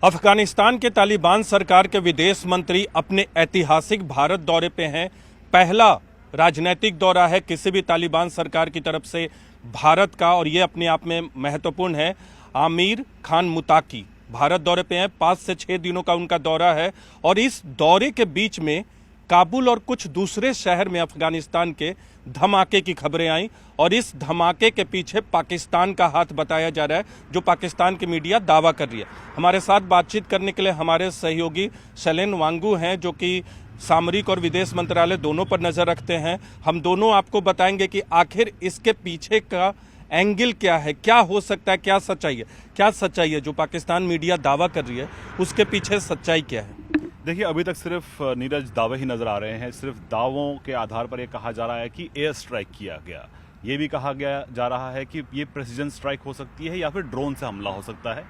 अफगानिस्तान के तालिबान सरकार के विदेश मंत्री अपने ऐतिहासिक भारत दौरे पे हैं। पहला राजनीतिक दौरा है किसी भी तालिबान सरकार की तरफ से भारत का, और ये अपने आप में महत्वपूर्ण है। आमिर खान मुताकी भारत दौरे पे हैं। 5 से 6 दिनों का उनका दौरा है, और इस दौरे के बीच में काबुल और कुछ दूसरे शहर में अफगानिस्तान के धमाके की खबरें आई, और इस धमाके के पीछे पाकिस्तान का हाथ बताया जा रहा है, जो पाकिस्तान की मीडिया दावा कर रही है। हमारे साथ बातचीत करने के लिए हमारे सहयोगी शैलेन वांगू हैं, जो कि सामरिक और विदेश मंत्रालय दोनों पर नजर रखते हैं। हम दोनों आपको बताएंगे कि आखिर इसके पीछे का एंगल क्या है, क्या हो सकता है, क्या सच्चाई है जो पाकिस्तान मीडिया दावा कर रही है, उसके पीछे सच्चाई क्या है। देखिए, अभी तक सिर्फ नीरज दावे ही नजर आ रहे हैं। सिर्फ दावों के आधार पर यह कहा जा रहा है कि एयर स्ट्राइक किया गया। ये भी कहा गया जा रहा है कि ये प्रेसिजन स्ट्राइक हो सकती है या फिर ड्रोन से हमला हो सकता है।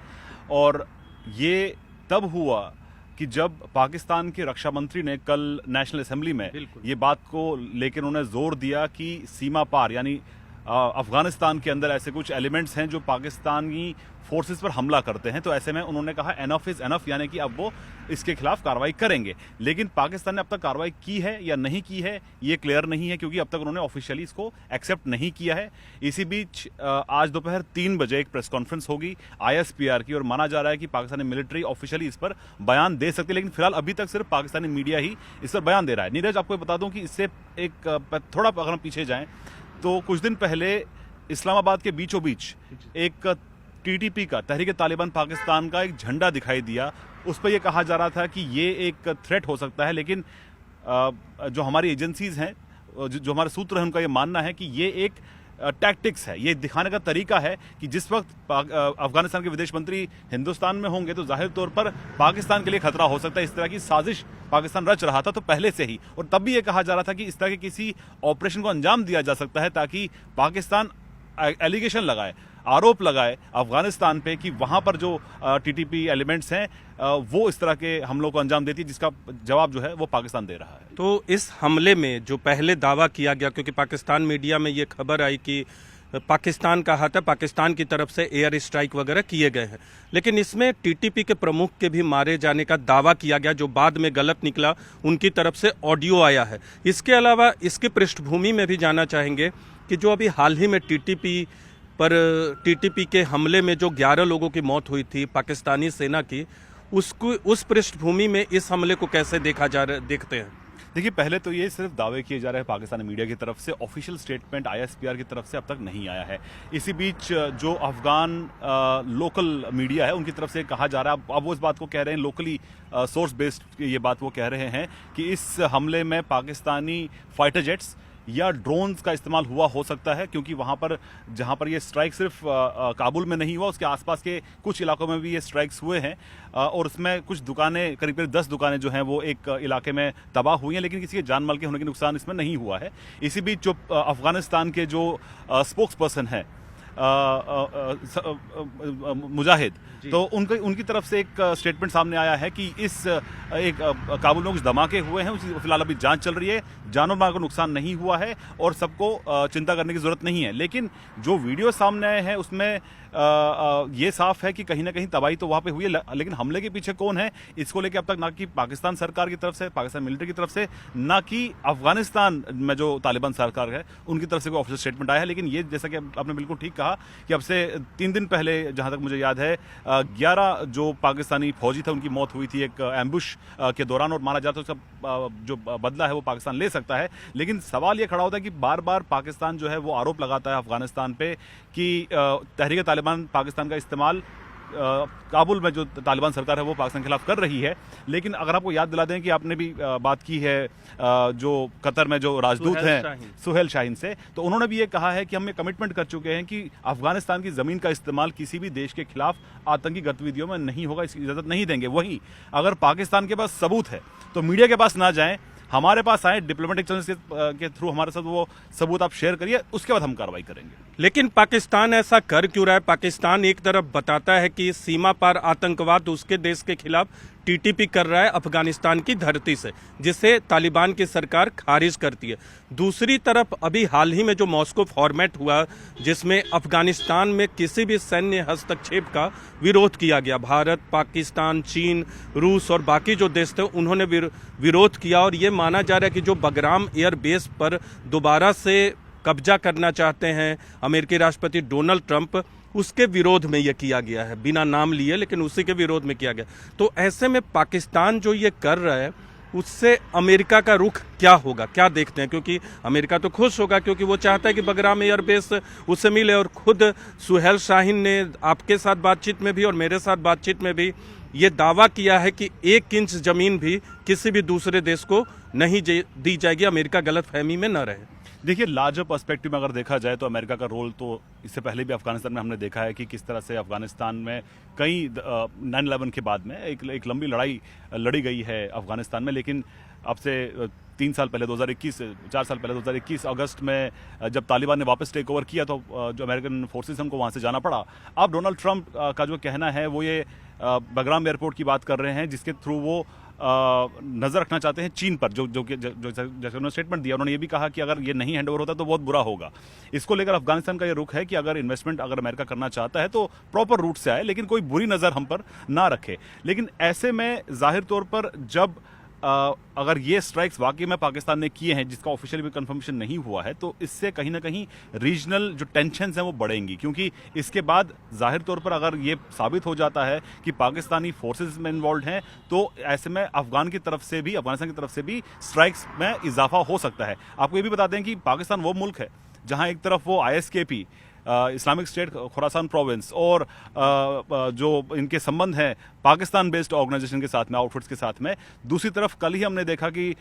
और ये तब हुआ कि जब पाकिस्तान के रक्षा मंत्री ने कल नेशनल असेंबली में ये बात को लेकर उन्होंने जोर दिया कि सीमा पार यानी अफगानिस्तान के अंदर ऐसे कुछ एलिमेंट्स हैं जो पाकिस्तानी फोर्सेस पर हमला करते हैं। तो ऐसे में उन्होंने कहा एनफ इज एनफ, यानी कि अब वो इसके खिलाफ कार्रवाई करेंगे। लेकिन पाकिस्तान ने अब तक कार्रवाई की है या नहीं की है ये क्लियर नहीं है, क्योंकि अब तक उन्होंने ऑफिशियली इसको एक्सेप्ट नहीं किया है। इसी बीच आज दोपहर 3 बजे एक प्रेस कॉन्फ्रेंस होगी ISPR की, और माना जा रहा है कि पाकिस्तानी मिलिट्री ऑफिशियली इस पर बयान दे सकती है। लेकिन फिलहाल अभी तक सिर्फ पाकिस्तानी मीडिया ही इस पर बयान दे रहा है। नीरज, आपको बता दूं कि इससे एक थोड़ा अगर हम पीछे जाएं तो कुछ दिन पहले इस्लामाबाद के बीचों बीच एक TTP का, तहरीक तालिबान पाकिस्तान का एक झंडा दिखाई दिया। उस पर यह कहा जा रहा था कि ये एक थ्रेट हो सकता है, लेकिन जो हमारी एजेंसीज हैं, जो हमारे सूत्र हैं, उनका ये मानना है कि ये एक टैक्टिक्स है। ये दिखाने का तरीका है कि जिस वक्त अफगानिस्तान के विदेश मंत्री हिंदुस्तान में होंगे तो जाहिर तौर पर पाकिस्तान के लिए खतरा हो सकता है। इस तरह की साजिश पाकिस्तान रच रहा था तो पहले से ही, और तब भी ये कहा जा रहा था कि इस तरह के किसी ऑपरेशन को अंजाम दिया जा सकता है ताकि पाकिस्तान एलिगेशन लगाए, आरोप लगाए अफगानिस्तान पे कि वहां पर जो TTP एलिमेंट्स हैं वो इस तरह के हमलों को अंजाम देती है, जिसका जवाब जो है वो पाकिस्तान दे रहा है। तो इस हमले में जो पहले दावा किया गया, क्योंकि पाकिस्तान मीडिया में ये खबर आई कि पाकिस्तान का हाथ है, पाकिस्तान की तरफ से एयर स्ट्राइक वगैरह किए गए हैं, लेकिन इसमें TTP के प्रमुख के भी मारे जाने का दावा किया गया, जो बाद में गलत निकला। उनकी तरफ से ऑडियो आया है। इसके अलावा इसकी पृष्ठभूमि में भी जाना चाहेंगे कि जो अभी हाल ही में TTP के हमले में जो 11 लोगों की मौत हुई थी पाकिस्तानी सेना की, उस पृष्ठभूमि में इस हमले को कैसे देखते हैं। देखिए, पहले तो ये सिर्फ दावे किए जा रहे हैं पाकिस्तानी मीडिया की तरफ से, ऑफिशियल स्टेटमेंट ISPR की तरफ से अब तक नहीं आया है। इसी बीच जो अफगान लोकल मीडिया है उनकी तरफ से कहा जा रहा है, अब वो इस बात को कह रहे हैं, लोकली सोर्स बेस्ड ये बात वो कह रहे हैं कि इस हमले में पाकिस्तानी फाइटर जेट्स या ड्रोन्स का इस्तेमाल हुआ हो सकता है, क्योंकि वहां पर जहां पर ये स्ट्राइक सिर्फ काबुल में नहीं हुआ, उसके आसपास के कुछ इलाकों में भी ये स्ट्राइक्स हुए हैं। और उसमें कुछ दुकानें, करीब 10 दुकानें जो हैं वो एक इलाके में तबाह हुई हैं, लेकिन किसी के जान माल के होने के नुकसान इसमें नहीं हुआ है। इसी बीच जो अफगानिस्तान के जो स्पोक्स पर्सन है मुजाहिद, तो उनकी तरफ से एक स्टेटमेंट सामने आया है कि इस काबुल में कुछ धमाके हुए हैं, उसकी फिलहाल अभी जांच चल रही है, जानो माल को नुकसान नहीं हुआ है और सबको चिंता करने की जरूरत नहीं है। लेकिन जो वीडियो सामने आए हैं उसमें ये साफ है कि कहीं ना कहीं तबाही तो वहां पे हुई है, लेकिन हमले के पीछे कौन है इसको लेकर अब तक ना कि पाकिस्तान सरकार की तरफ से, पाकिस्तान मिलिट्री की तरफ से, ना कि अफगानिस्तान में जो तालिबान सरकार है उनकी तरफ से कोई ऑफिशियल स्टेटमेंट आया है। लेकिन ये, जैसा कि आपने बिल्कुल ठीक कहा, कि अब से 3 दिन पहले, जहां तक मुझे याद है, 11 जो पाकिस्तानी फौजी थे उनकी मौत हुई थी एक एम्बुश के दौरान, और माना जाता है उसका जो बदला है वो पाकिस्तान ले सकता है। लेकिन सवाल ये खड़ा होता है कि बार बार पाकिस्तान जो है वो आरोप लगाता है अफगानिस्तान पे कि तहरीक तालिबान पाकिस्तान का इस्तेमाल काबुल में जो तालिबान सरकार है वो पाकिस्तान के खिलाफ कर रही है। लेकिन अगर आपको याद दिला दें कि आपने भी बात की है जो कतर में जो राजदूत हैं सुहेल शाहीन से, तो उन्होंने भी ये कहा है कि हम ये कमिटमेंट कर चुके हैं कि अफगानिस्तान की जमीन का इस्तेमाल किसी भी देश के खिलाफ आतंकी गतिविधियों में नहीं होगा, इसकी इजाजत नहीं देंगे। वहीं अगर पाकिस्तान के पास सबूत है तो मीडिया के पास ना जाएं, हमारे पास आए, डिप्लोमेटिक चैनल्स के थ्रू हमारे साथ वो सबूत आप शेयर करिए, उसके बाद हम कार्रवाई करेंगे। लेकिन पाकिस्तान ऐसा कर क्यों रहा है? पाकिस्तान एक तरफ बताता है कि सीमा पार आतंकवाद उसके देश के खिलाफ टीटीपी कर रहा है अफगानिस्तान की धरती से, जिसे तालिबान की सरकार खारिज करती है। दूसरी तरफ अभी हाल ही में जो मॉस्को फॉर्मेट हुआ, जिसमें अफगानिस्तान में किसी भी सैन्य हस्तक्षेप का विरोध किया गया, भारत, पाकिस्तान, चीन, रूस और बाकी जो देश थे उन्होंने विरोध किया, और ये माना जा रहा है कि जो बगराम एयरबेस पर दोबारा से कब्जा करना चाहते हैं अमेरिकी राष्ट्रपति डोनाल्ड ट्रंप, उसके विरोध में यह किया गया है, बिना नाम लिए, लेकिन उसी के विरोध में किया गया। तो ऐसे में पाकिस्तान जो ये कर रहा है उससे अमेरिका का रुख क्या होगा, क्या देखते हैं? क्योंकि अमेरिका तो खुश होगा, क्योंकि वो चाहता है कि बगराम एयरबेस उससे मिले, और खुद सुहेल शाहीन ने आपके साथ बातचीत में भी और मेरे साथ बातचीत में भी ये दावा किया है कि 1 इंच जमीन भी किसी भी दूसरे देश को नहीं दी जाएगी, अमेरिका गलतफहमी में न रहे। देखिए, लार्जर पर्सपेक्टिव में अगर देखा जाए तो अमेरिका का रोल तो इससे पहले भी अफगानिस्तान में हमने देखा है कि किस तरह से अफगानिस्तान में कई 9/11 के बाद में एक लंबी लड़ाई लड़ी गई है अफगानिस्तान में। लेकिन अब से 3 साल पहले 2021 4 साल पहले 2021 अगस्त में जब तालिबान ने वापस टेक ओवर किया तो जो अमेरिकन फोर्सेस हमको वहाँ से जाना पड़ा। अब डोनाल्ड ट्रंप का जो कहना है वो ये बगराम एयरपोर्ट की बात कर रहे हैं, जिसके थ्रू वो नजर रखना चाहते हैं चीन पर, जो उन्होंने स्टेटमेंट दिया। उन्होंने ये भी कहा कि अगर ये नहीं हैंड ओवर होता तो बहुत बुरा होगा। इसको लेकर अफगानिस्तान का ये रुख है कि अगर इन्वेस्टमेंट अगर अमेरिका करना चाहता है तो प्रॉपर रूट से आए, लेकिन कोई बुरी नज़र हम पर ना रखे। लेकिन ऐसे में जाहिर तौर पर जब अगर ये स्ट्राइक्स वाकई में पाकिस्तान ने किए हैं, जिसका ऑफिशियल भी कंफर्मेशन नहीं हुआ है, तो इससे कहीं ना कहीं रीजनल जो टेंशन्स हैं वो बढ़ेंगी। क्योंकि इसके बाद जाहिर तौर पर अगर ये साबित हो जाता है कि पाकिस्तानी फोर्सेस में इन्वॉल्व हैं, तो ऐसे में अफगानिस्तान की तरफ से भी स्ट्राइक्स में इजाफा हो सकता है। आपको ये भी बता दें कि पाकिस्तान वो मुल्क है जहां एक तरफ वो ISKP Islamic State Khorasan province और जो इनके संबंध हैं पाकिस्तान बेस्ड ऑर्गेनाइजेशन के साथ में, आउटफिट्स के साथ में, दूसरी तरफ कल ही हमने देखा कि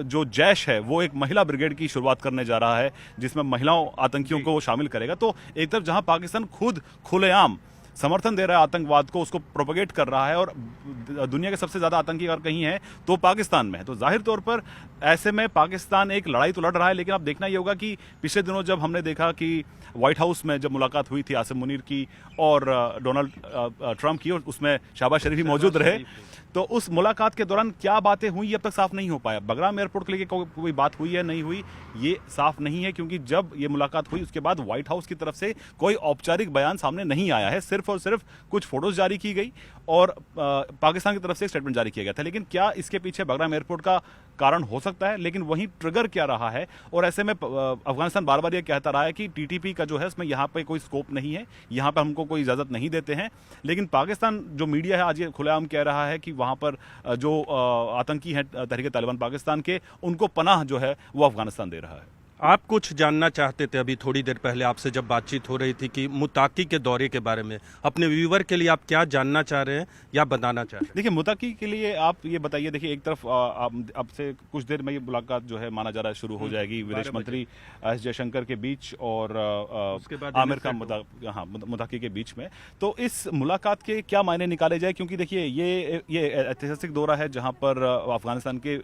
जो जैश है वो एक महिला ब्रिगेड की शुरुआत करने जा रहा है, जिसमें महिलाओं आतंकियों को वो शामिल करेगा। तो एक तरफ जहां पाकिस्तान खुद खुलेआम समर्थन दे रहा है आतंकवाद को, उसको प्रोपेगेट कर रहा है, और दुनिया के सबसे ज्यादा आतंकी अगर कहीं है तो पाकिस्तान में है। तो जाहिर तौर पर ऐसे में पाकिस्तान एक लड़ाई तो लड़ रहा है। लेकिन अब देखना ये होगा कि पिछले दिनों जब हमने देखा कि व्हाइट हाउस में जब मुलाकात हुई थी आसिम मुनीर की और डोनाल्ड ट्रंप की, और उसमें शहबाज शरीफ भी मौजूद रहे, तो उस मुलाकात के दौरान क्या बातें हुई अब तक साफ नहीं हो पाया। बगराम एयरपोर्ट के लिए कोई बात हुई है नहीं हुई, ये साफ नहीं है, क्योंकि जब ये मुलाकात हुई उसके बाद व्हाइट हाउस की तरफ से कोई औपचारिक बयान सामने नहीं आया है। सिर्फ और सिर्फ कुछ फोटोज जारी की गई और पाकिस्तान की तरफ से स्टेटमेंट जारी किया गया था। लेकिन क्या इसके पीछे बगराम एयरपोर्ट का कारण हो सकता है, लेकिन वहीं ट्रिगर क्या रहा है? और ऐसे में अफगानिस्तान बार बार ये कहता रहा है कि टीटीपी का जो है उसमें यहाँ पे कोई स्कोप नहीं है, यहाँ पे हमको कोई इजाजत नहीं देते हैं। लेकिन पाकिस्तान जो मीडिया है आज ये खुलेआम कह रहा है कि वहाँ पर जो आतंकी हैं तहरीक तालिबान पाकिस्तान के, उनको पनाह जो है वो अफगानिस्तान दे रहा है। आप कुछ जानना चाहते थे अभी थोड़ी देर पहले आपसे जब बातचीत हो रही थी कि मुताकी के दौरे के बारे में, अपने व्यूवर के लिए आप क्या जानना चाह रहे हैं या बताना चाह रहे हैं? देखिए, मुताकी के लिए आप ये बताइए। देखिए, एक तरफ अब से कुछ देर में ये मुलाकात जो है माना जा रहा है शुरू हो जाएगी विदेश मंत्री एस जयशंकर के बीच और आमिर खान मुताकी के बीच में। तो इस मुलाकात के क्या मायने निकाले जाए? क्योंकि देखिए, ये ऐतिहासिक दौरा है जहां पर अफगानिस्तान के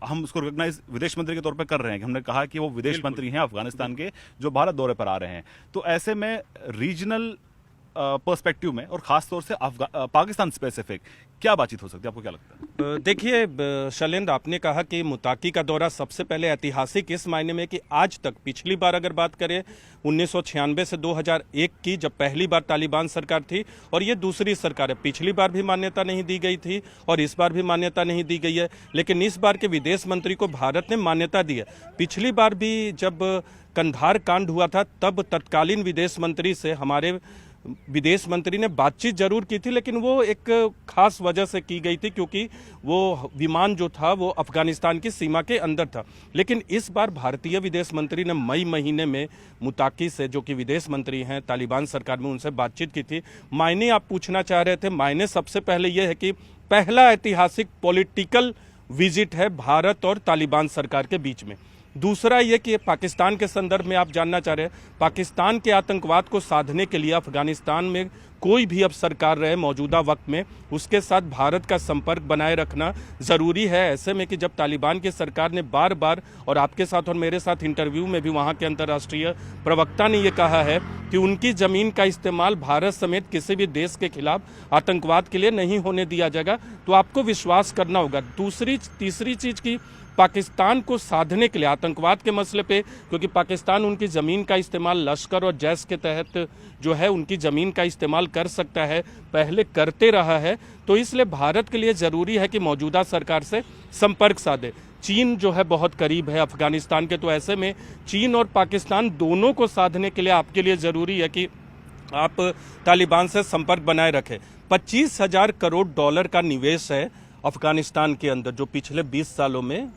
हम उसको रिकॉग्नाइज विदेश मंत्री के तौर पर कर रहे हैं। हमने कहा कि वो विदेश मंत्री हैं अफगानिस्तान के, जो भारत दौरे पर आ रहे हैं। तो ऐसे में रीजनल पर्सपेक्टिव में और खास तौर से पाकिस्तान स्पेसिफिक क्या बातचीत हो सकती है, आपको क्या लगता है? देखिए शैलेंद्र, आपने कहा कि मुताकी का दौरा सबसे पहले ऐतिहासिक इस मायने में कि आज तक, पिछली बार अगर बात करें 1996 से 2001 की, जब पहली बार तालिबान सरकार थी, और ये दूसरी सरकार है। पिछली बार भी मान्यता नहीं दी गई थी और इस बार भी मान्यता नहीं दी गई है, लेकिन इस बार के विदेश मंत्री को भारत ने मान्यता दी है। पिछली बार भी जब कंधार कांड हुआ था तब तत्कालीन विदेश मंत्री से हमारे विदेश मंत्री ने बातचीत जरूर की थी, लेकिन वो एक खास वजह से की गई थी क्योंकि वो विमान जो था वो अफगानिस्तान की सीमा के अंदर था। लेकिन इस बार भारतीय विदेश मंत्री ने मई महीने में मुताकी से, जो कि विदेश मंत्री हैं तालिबान सरकार में, उनसे बातचीत की थी। मायने आप पूछना चाह रहे थे, मायने सबसे पहले ये है कि पहला ऐतिहासिक पॉलिटिकल विजिट है भारत और तालिबान सरकार के बीच में। दूसरा ये कि पाकिस्तान के संदर्भ में आप जानना चाह रहे हैं, पाकिस्तान के आतंकवाद को साधने के लिए अफगानिस्तान में कोई भी अब सरकार रहे मौजूदा वक्त में, उसके साथ भारत का संपर्क बनाए रखना ज़रूरी है। ऐसे में कि जब तालिबान की सरकार ने बार बार, और आपके साथ और मेरे साथ इंटरव्यू में भी वहाँ के अंतर्राष्ट्रीय प्रवक्ता ने ये कहा है कि उनकी ज़मीन का इस्तेमाल भारत समेत किसी भी देश के खिलाफ आतंकवाद के लिए नहीं होने दिया जाएगा, तो आपको विश्वास करना होगा। तीसरी चीज़ की पाकिस्तान को साधने के लिए आतंकवाद के मसले पे, क्योंकि पाकिस्तान उनकी ज़मीन का इस्तेमाल लश्कर और जैश के तहत जो है उनकी ज़मीन का इस्तेमाल कर सकता है, पहले करते रहा है, तो इसलिए भारत के लिए ज़रूरी है कि मौजूदा सरकार से संपर्क साधे। चीन जो है बहुत करीब है अफगानिस्तान के, तो ऐसे में चीन और पाकिस्तान दोनों को साधने के लिए आपके लिए ज़रूरी है कि आप तालिबान से संपर्क बनाए रखें। 25,000 करोड़ डॉलर का निवेश है अफगानिस्तान के अंदर, जो पिछले 20 सालों में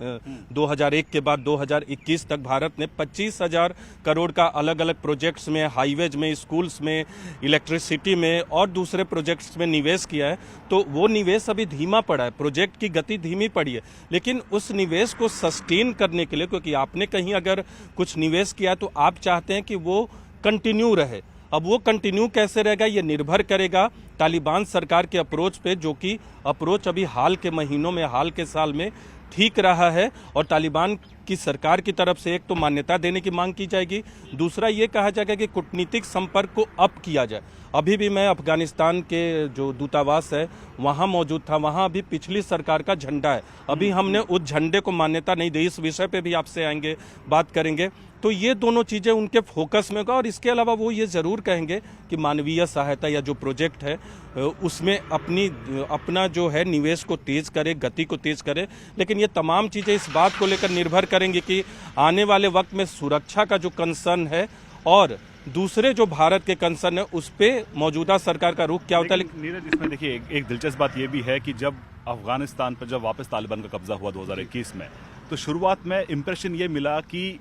2001 के बाद 2021 तक भारत ने 25,000 करोड़ का अलग अलग प्रोजेक्ट्स में, हाईवेज में, स्कूल्स में, इलेक्ट्रिसिटी में और दूसरे प्रोजेक्ट्स में निवेश किया है। तो वो निवेश अभी धीमा पड़ा है, प्रोजेक्ट की गति धीमी पड़ी है, लेकिन उस निवेश को सस्टेन करने के लिए, क्योंकि आपने कहीं अगर कुछ निवेश किया तो आप चाहते हैं कि वो कंटिन्यू रहे। अब वो कंटिन्यू कैसे रहेगा ये निर्भर करेगा तालिबान सरकार के अप्रोच पे, जो कि अप्रोच अभी हाल के महीनों में, हाल के साल में ठीक रहा है। और तालिबान की सरकार की तरफ से एक तो मान्यता देने की मांग की जाएगी, दूसरा ये कहा जाएगा कि कूटनीतिक संपर्क को अप किया जाए। अभी भी मैं अफगानिस्तान के जो दूतावास है वहाँ मौजूद था, वहाँ अभी पिछली सरकार का झंडा है, अभी हमने उस झंडे को मान्यता नहीं दी। इस विषय पे भी आपसे आएंगे, बात करेंगे। तो ये दोनों चीज़ें उनके फोकस में होगा। और इसके अलावा वो ये ज़रूर कहेंगे कि मानवीय सहायता या जो प्रोजेक्ट है उसमें अपना जो है निवेश को तेज करे, गति को तेज करे। लेकिन ये तमाम चीज़ें इस बात को लेकर निर्भर करेंगी कि आने वाले वक्त में सुरक्षा का जो कंसर्न है और दूसरे जो भारत के कंसर्न है उस पर मौजूदा सरकार का रुख क्या होता है। नीरज, इसमें देखिए एक दिलचस्प बात यह भी है कि जब अफगानिस्तान पर जब वापस तालिबान का कब्जा हुआ 2021 में, तो शुरुआत में इंप्रेशन ये मिला कि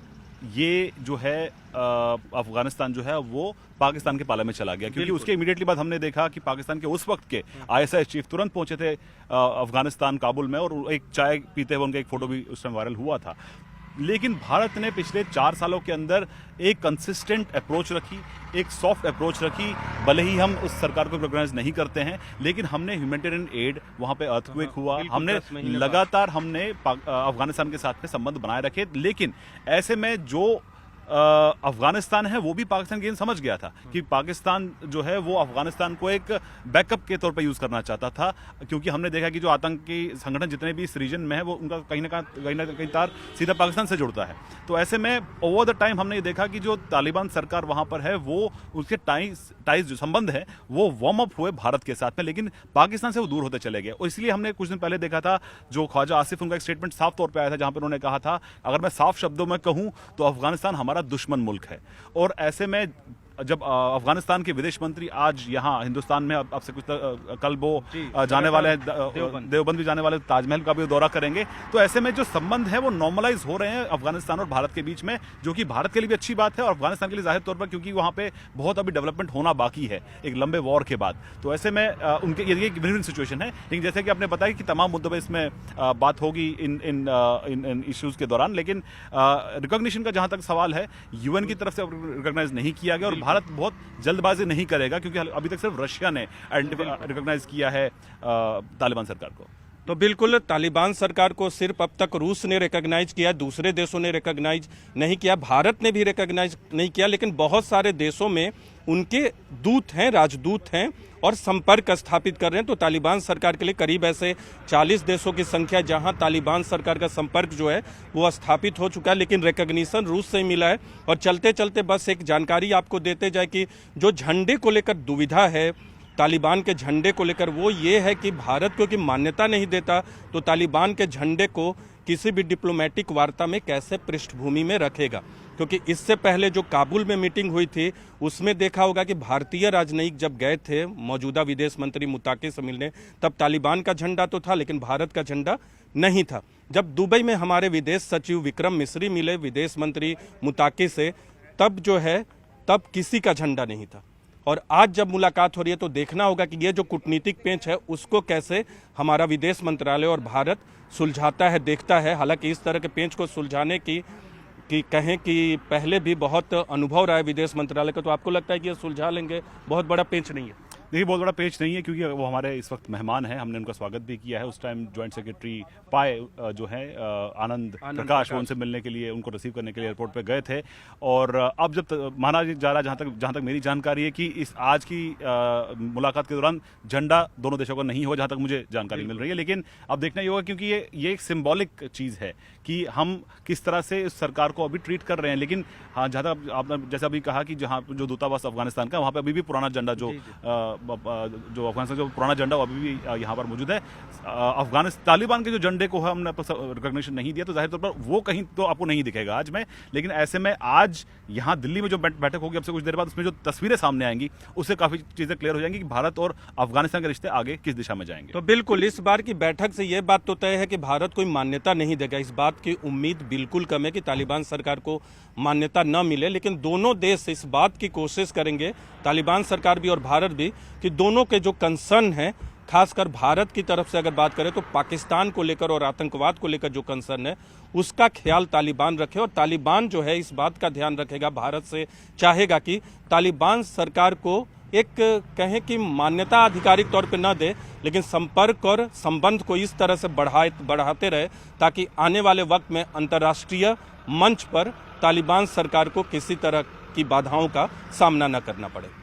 ये जो है अफगानिस्तान जो है वो पाकिस्तान के पाले में चला गया, क्योंकि उसके इमीडिएटली बाद हमने देखा कि पाकिस्तान के उस वक्त के आईएसआई चीफ तुरंत पहुंचे थे अफगानिस्तान, काबुल में, और एक चाय पीते हुए उनका एक फोटो भी उस टाइम वायरल हुआ था। लेकिन भारत ने पिछले 4 सालों के अंदर एक कंसिस्टेंट अप्रोच रखी, एक सॉफ्ट अप्रोच रखी। भले ही हम उस सरकार को रिकॉग्नाइज नहीं करते हैं, लेकिन हमने ह्यूमैनिटेरियन एड, वहाँ पे अर्थक्वेक हुआ, हमने लगातार अफगानिस्तान के साथ में संबंध बनाए रखे। लेकिन ऐसे में जो अफगानिस्तान है वो भी पाकिस्तान की समझ गया था कि पाकिस्तान जो है वो अफगानिस्तान को एक बैकअप के तौर पर यूज करना चाहता था, क्योंकि हमने देखा कि जो आतंकी संगठन जितने भी इस रीजन में है वो उनका कहीं ना कहीं तार सीधा पाकिस्तान से जुड़ता है। तो ऐसे में ओवर द टाइम हमने ये देखा कि जो तालिबान सरकार वहां पर है वो उसके टाइज जो संबंध है वो वार्म अप हुए भारत के साथ में, लेकिन पाकिस्तान से वो दूर होते चले गए। और इसलिए हमने कुछ दिन पहले देखा था जो ख्वाजा आसिफ, उनका एक स्टेटमेंट साफ तौर पर आया था जहां पर उन्होंने कहा था, अगर मैं साफ शब्दों में कहूं तो अफगानिस्तान हमारा दुश्मन मुल्क है। और ऐसे में जब अफगानिस्तान के विदेश मंत्री आज यहाँ हिंदुस्तान में आपसे कुछ कल वो जाने वाले हैं, देवबंद भी जाने वाले, ताजमहल का भी दौरा करेंगे, तो ऐसे में जो संबंध है वो नॉर्मलाइज हो रहे हैं अफगानिस्तान और भारत के बीच में, जो कि भारत के लिए भी अच्छी बात है और अफगानिस्तान के लिए जाहिर तौर पर, क्योंकि वहाँ पे बहुत अभी डेवलपमेंट होना बाकी है एक लंबे वॉर के बाद। तो ऐसे में उनके ये एक विन-विन सिचुएशन है। लेकिन जैसे कि आपने बताया कि तमाम मुद्दों पर इसमें बात होगी इन इश्यूज के दौरान, लेकिन रिकॉग्निशन का जहाँ तक सवाल है, यूएन की तरफ से रिकॉग्नाइज नहीं किया गया और भारत बहुत जल्दबाजी नहीं करेगा, क्योंकि अभी तक सिर्फ रशिया ने रिकॉग्नाइज किया है तालिबान सरकार को। तो बिल्कुल तालिबान सरकार को सिर्फ अब तक रूस ने रिकॉग्नाइज किया, दूसरे देशों ने रिकॉग्नाइज नहीं किया, भारत ने भी रिकॉग्नाइज नहीं किया, लेकिन बहुत सारे देशों में उनके दूत हैं, राजदूत हैं और संपर्क स्थापित कर रहे हैं। तो तालिबान सरकार के लिए करीब ऐसे 40 देशों की संख्या जहां तालिबान सरकार का संपर्क जो है वो स्थापित हो चुका है, लेकिन रिकॉग्निशन रूस से ही मिला है। और चलते चलते बस एक जानकारी आपको देते जाए कि जो झंडे को लेकर दुविधा है तालिबान के झंडे को लेकर, वो ये है कि भारत क्योंकि मान्यता नहीं देता, तो तालिबान के झंडे को किसी भी डिप्लोमेटिक वार्ता में कैसे पृष्ठभूमि में रखेगा। क्योंकि इससे पहले जो काबुल में मीटिंग हुई थी उसमें देखा होगा कि भारतीय राजनयिक जब गए थे मौजूदा विदेश मंत्री मुताकी से मिलने, तब तालिबान का झंडा तो था लेकिन भारत का झंडा नहीं था। जब दुबई में हमारे विदेश सचिव विक्रम मिस्री मिले विदेश मंत्री मुताकी से, तब किसी का झंडा नहीं था। और आज जब मुलाकात हो रही है तो देखना होगा कि ये जो कूटनीतिक पेंच है उसको कैसे हमारा विदेश मंत्रालय और भारत सुलझाता है, देखता है। हालांकि इस तरह के पेंच को सुलझाने की कहें कि पहले भी बहुत अनुभव रहा है विदेश मंत्रालय का, तो आपको लगता है कि ये सुलझा लेंगे? बहुत बड़ा पेंच नहीं है। देखिए, बहुत बड़ा पेच नहीं है क्योंकि वो हमारे इस वक्त मेहमान हैं, हमने उनका स्वागत भी किया है। उस टाइम जॉइंट सेक्रेटरी पाए जो है आनंद प्रकाश, वो उनसे मिलने के लिए, उनको रिसीव करने के लिए एयरपोर्ट पे गए थे। और अब जब माना जा रहा है, जहाँ तक मेरी जानकारी है कि इस आज की मुलाकात के दौरान झंडा दोनों देशों का नहीं होगा, जहाँ तक मुझे जानकारी मिल रही है। लेकिन अब देखना ही होगा क्योंकि ये एक सिंबॉलिक चीज़ है कि हम किस तरह से इस सरकार को अभी ट्रीट कर रहे हैं। लेकिन हाँ, जहाँ तक आपने जैसे अभी कहा कि जहाँ जो दूतावास अफगानिस्तान का, वहाँ पे अभी भी पुराना झंडा जो अफगानिस्तान जो पुराना झंडा वो अभी भी यहाँ पर मौजूद है। अफगानिस्तान तालिबान के जो झंडे को हमने रिकॉग्निशन नहीं दिया, तो जाहिर तौर पर वो कहीं तो आपको नहीं दिखेगा आज में। लेकिन ऐसे में आज यहाँ दिल्ली में जो बैठक होगी अब से कुछ देर बाद, उसमें जो तस्वीरें सामने आएंगी उससे काफी चीजें क्लियर हो जाएंगी कि भारत और अफगानिस्तान के रिश्ते आगे किस दिशा में जाएंगे। तो बिल्कुल इस बार की बैठक से यह बात तो तय है कि भारत कोई मान्यता नहीं देगा। इस बात की उम्मीद बिल्कुल कम है कि तालिबान सरकार को मान्यता न मिले, लेकिन दोनों देश इस बात की कोशिश करेंगे, तालिबान सरकार भी और भारत भी, कि दोनों के जो कंसर्न है, खासकर भारत की तरफ से अगर बात करें तो पाकिस्तान को लेकर और आतंकवाद को लेकर जो कंसर्न है उसका ख्याल तालिबान रखे। और तालिबान जो है इस बात का ध्यान रखेगा, भारत से चाहेगा कि तालिबान सरकार को एक कहें कि मान्यता आधिकारिक तौर पे न दे, लेकिन संपर्क और संबंध को इस तरह से बढ़ाते रहे ताकि आने वाले वक्त में अंतर्राष्ट्रीय मंच पर तालिबान सरकार को किसी तरह की बाधाओं का सामना न करना पड़े।